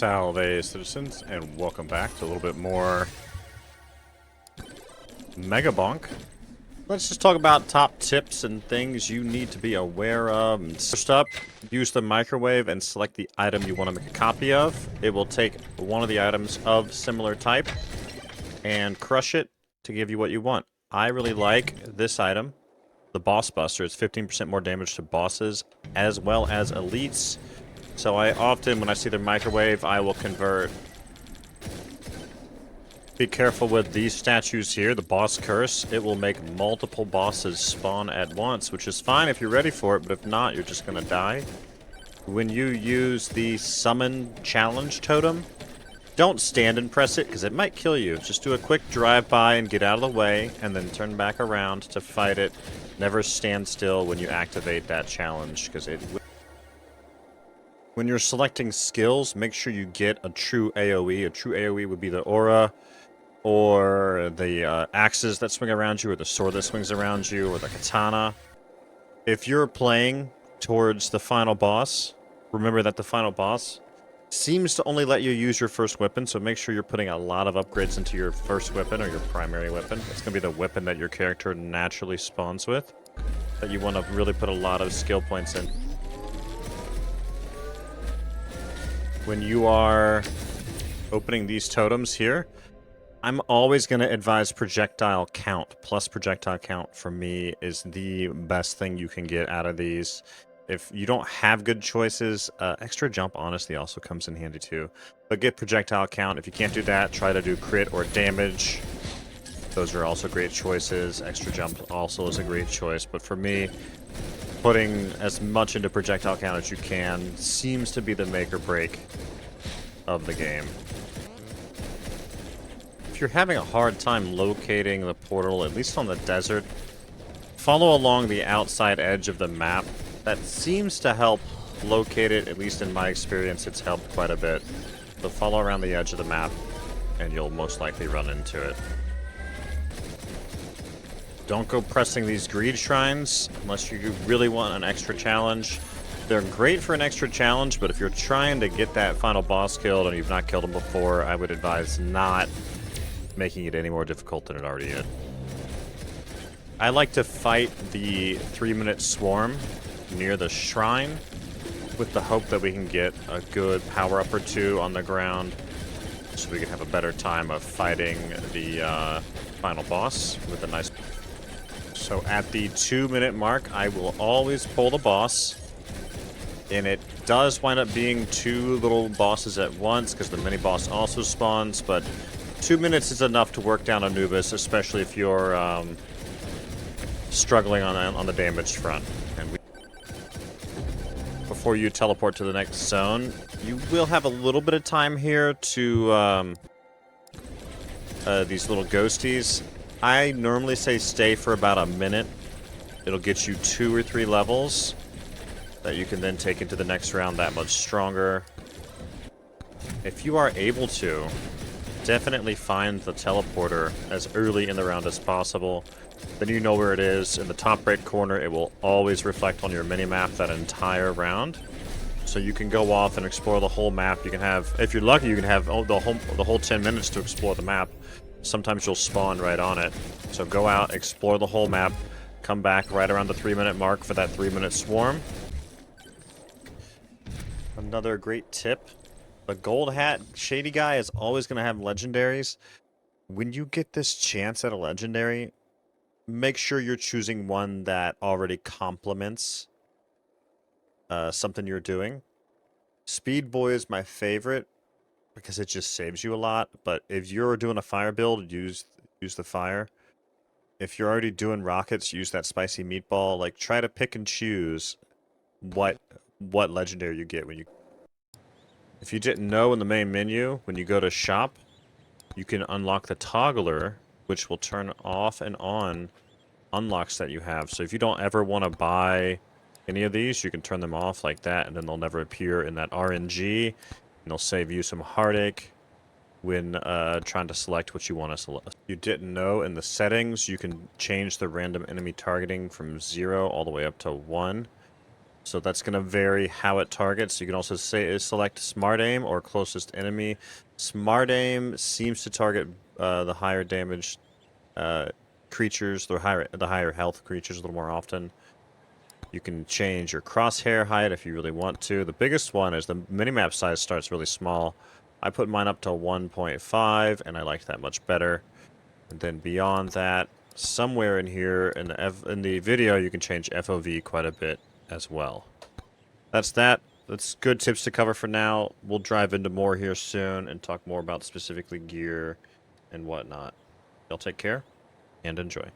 Salve, citizens, and welcome back to a little bit more Megabonk. Let's just talk about top tips and things you need to be aware of. First up, use the microwave and select the item you want to make a copy of. It will take one of the items of similar type and crush it to give you what you want. I really like this item, the Boss Buster. It's 15% more damage to bosses as well as elites. So I often, when I see the microwave, I will convert. Be careful with these statues here, the boss curse. It will make multiple bosses spawn at once, which is fine if you're ready for it, but if not, you're just gonna die. When you use the summon challenge totem, don't stand and press it, because it might kill you. Just do a quick drive-by and get out of the way, and then turn back around to fight it. Never stand still when you activate that challenge, because it will. When you're selecting skills, make sure you get a true AoE. A true AoE would be the aura, or the axes that swing around you, or the sword that swings around you, or the katana. If you're playing towards the final boss, remember that the final boss seems to only let you use your first weapon, so make sure you're putting a lot of upgrades into your first weapon, or your primary weapon. It's going to be the weapon that your character naturally spawns with, that you want to really put a lot of skill points in. When you are opening these totems here, I'm always going to advise projectile count. Plus projectile count for me is the best thing you can get out of these. If you don't have good choices, extra jump honestly also comes in handy too. But get projectile count. If you can't do that, try to do crit or damage. Those are also great choices. Extra jump also is a great choice. But for me, putting as much into projectile count as you can seems to be the make or break of the game. If you're having a hard time locating the portal, at least on the desert, follow along the outside edge of the map. That seems to help locate it, at least in my experience, it's helped quite a bit. So follow around the edge of the map, and you'll most likely run into it. Don't go pressing these greed shrines unless you really want an extra challenge. They're great for an extra challenge, but if you're trying to get that final boss killed and you've not killed him before, I would advise not making it any more difficult than it already is. I like to fight the 3-minute swarm near the shrine with the hope that we can get a good power-up or two on the ground so we can have a better time of fighting the final boss with a nice. So at the 2-minute mark, I will always pull the boss, and it does wind up being 2 little bosses at once because the mini-boss also spawns, but 2 minutes is enough to work down Anubis, especially if you're struggling on the damage front. And before you teleport to the next zone, you will have a little bit of time here to these little ghosties. I normally say stay for about a minute. It'll get you 2 or 3 levels that you can then take into the next round that much stronger. If you are able to, definitely find the teleporter as early in the round as possible. Then you know where it is. In the top right corner, it will always reflect on your minimap that entire round. So you can go off and explore the whole map. You can have, if you're lucky, you can have the whole 10 minutes to explore the map. Sometimes you'll spawn right on it. So go out, explore the whole map, come back right around the 3-minute mark for that 3-minute swarm. Another great tip. The gold hat shady guy is always going to have legendaries. When you get this chance at a legendary, make sure you're choosing one that already complements something you're doing. Speed Boy is my favorite because it just saves you a lot, but if you're doing a fire build, use the fire. If you're already doing rockets, use that spicy meatball. Like, try to pick and choose what legendary you get when you. If you didn't know, in the main menu, when you go to shop, you can unlock the toggler, which will turn off and on unlocks that you have. So if you don't ever want to buy any of these, you can turn them off like that, and then they'll never appear in that RNG, and they'll save you some heartache when trying to select what you want to select. You didn't know, in the settings, you can change the random enemy targeting from 0 all the way up to 1. So that's going to vary how it targets. You can also select Smart Aim or Closest Enemy. Smart Aim seems to target the higher damage creatures, the higher health creatures a little more often. You can change your crosshair height if you really want to. The biggest one is the minimap size starts really small. I put mine up to 1.5, and I like that much better. And then beyond that, somewhere in here in the video, you can change FOV quite a bit as well. That's that. That's good tips to cover for now. We'll dive into more here soon and talk more about specifically gear and whatnot. Y'all take care and enjoy.